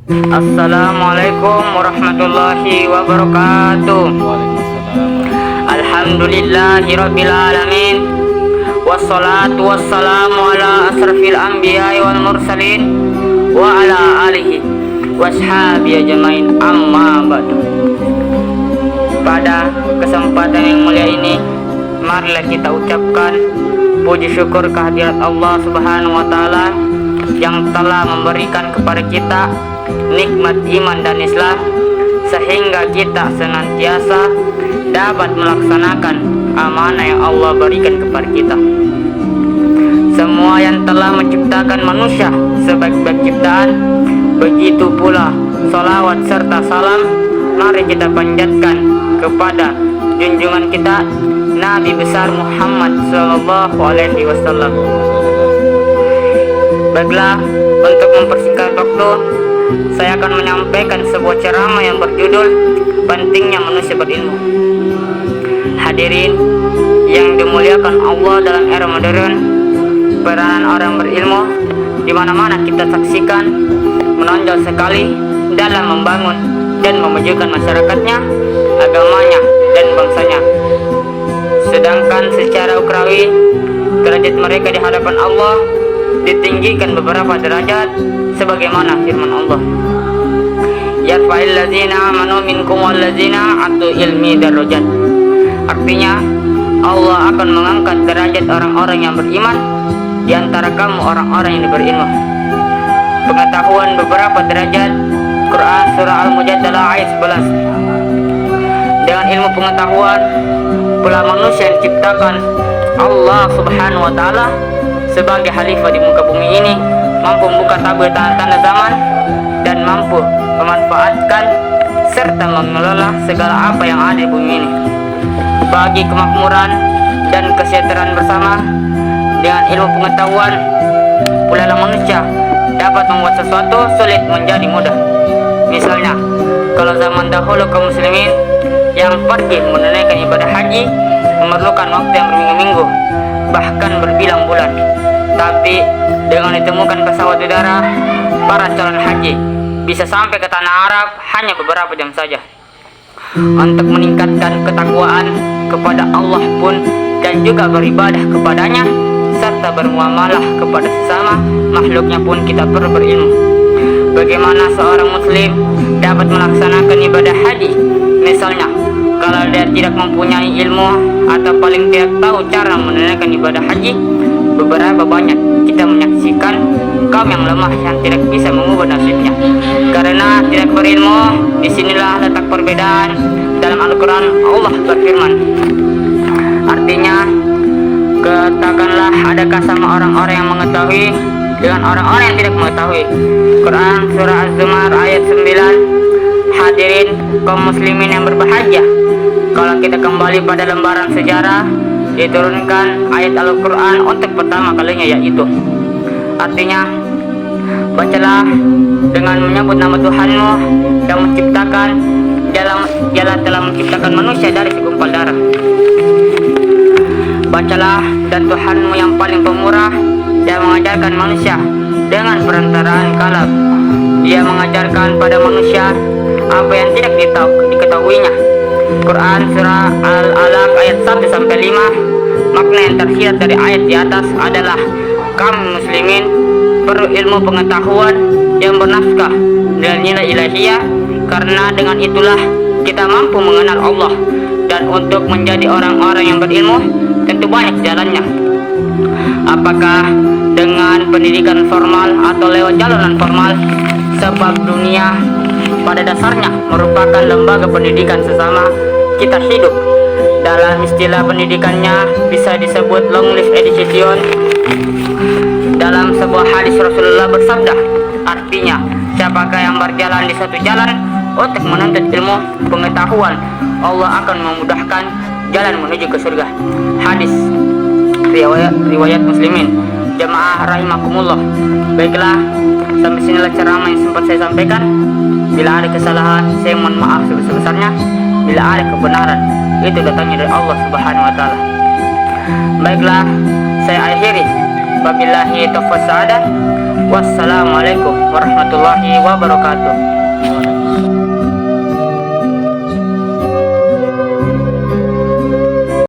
Assalamualaikum warahmatullahi wabarakatuh. Alhamdulillahi rabbil alamin. Wassalatu wassalamu ala asrafil anbiya'i wal mursalin wa ala alihi washabi ajmain, amma ba'du. Pada kesempatan yang mulia ini, marilah kita ucapkan puji syukur kehadirat Allah Subhanahu wa taala yang telah memberikan kepada kita nikmat iman dan Islam, sehingga kita senantiasa dapat melaksanakan amanah yang Allah berikan kepada kita. Semua yang telah menciptakan manusia sebaik-baik ciptaan, begitu pula salawat serta salam mari kita panjatkan kepada junjungan kita Nabi besar Muhammad sallallahu alaihi wasallam. Baiklah, untuk mempersingkat waktu, saya akan menyampaikan sebuah ceramah yang berjudul pentingnya manusia berilmu. Hadirin yang dimuliakan Allah, dalam era modern, peranan orang berilmu di mana-mana kita saksikan menonjol sekali dalam membangun dan memajukan masyarakatnya, agamanya, dan bangsanya. Sedangkan secara ukrawi, derajat mereka di hadapan Allah ditinggikan beberapa derajat sebagaimana firman Allah, yarfa'il ladzina amanu minkum wal ladzina atu ilmi darajat. Artinya, Allah akan mengangkat derajat orang-orang yang beriman di antara kamu orang-orang yang berilmu. Pengetahuan beberapa derajat, Quran surah Al-Mujadalah ayat 11. Dengan ilmu pengetahuan pula manusia yang diciptakan Allah Subhanahu wa taala sebagai khalifah di muka bumi ini mampu membuka tabir tanda-tanda zaman dan mampu memanfaatkan serta mengelola segala apa yang ada di bumi ini bagi kemakmuran dan kesejahteraan bersama. Dengan ilmu pengetahuan pula manusia dapat membuat sesuatu sulit menjadi mudah. Misalnya, kalau zaman dahulu kaum muslimin yang pergi menunaikan ibadah haji memerlukan waktu yang berminggu-minggu, bahkan berbilang bulan. Tapi dengan ditemukan pesawat udara, para calon haji bisa sampai ke tanah Arab hanya beberapa jam saja. Untuk meningkatkan ketakwaan kepada Allah pun dan juga beribadah kepadanya serta bermuamalah kepada sesama makhluknya pun kita perlu berilmu. Bagaimana seorang muslim dapat melaksanakan ibadah haji? Misalnya, kalau dia tidak mempunyai ilmu atau paling tidak tahu cara menunaikan ibadah haji, beberapa banyak kita menyaksikan kaum yang lemah yang tidak bisa mengubah nasibnya karena tidak berilmu. Disinilah letak perbedaan. Dalam Al-Quran Allah berfirman, artinya, katakanlah adakah sama orang-orang yang mengetahui dengan orang-orang yang tidak mengetahui. Quran surah Az-Zumar ayat 9. Hadirin kaum muslimin yang berbahagia, kalau kita kembali pada lembaran sejarah, diturunkan ayat Al-Quran untuk pertama kalinya, yaitu artinya, bacalah dengan menyebut nama Tuhanmu yang menciptakan Dia telah menciptakan manusia dari segumpal darah. Bacalah, dan Tuhanmu yang paling pemurah yang mengajarkan manusia dengan perantaraan kalam. Dia mengajarkan pada manusia apa yang tidak diketahuinya. Quran surah Al-Alaq ayat 1-5. Makna yang tersirat dari ayat di atas adalah kami muslimin perlu ilmu pengetahuan yang bernafkah dengan nilai ilahiyah, karena dengan itulah kita mampu mengenal Allah. Dan untuk menjadi orang-orang yang berilmu tentu banyak jalannya. Apakah dengan pendidikan formal atau lewat jalur non formal? Sebab dunia pada dasarnya merupakan lembaga pendidikan sesama kita hidup. Dalam istilah pendidikannya bisa disebut long live education. Dalam sebuah hadis Rasulullah bersabda, artinya, siapakah yang berjalan di satu jalan untuk menuntut ilmu pengetahuan, Allah akan memudahkan jalan menuju ke surga. Hadis riwayat Muslimin. Jamaah rahimakumullah. Baiklah, sampai sinilah ceramah yang sempat saya sampaikan. Bila ada kesalahan, saya mohon maaf sebesar-besarnya. Bila ada kebenaran, itu datangnya dari Allah Subhanahu wa taala. Baiklah, saya akhiri. Wabillahi taufiq. Wassalamualaikum warahmatullahi wabarakatuh.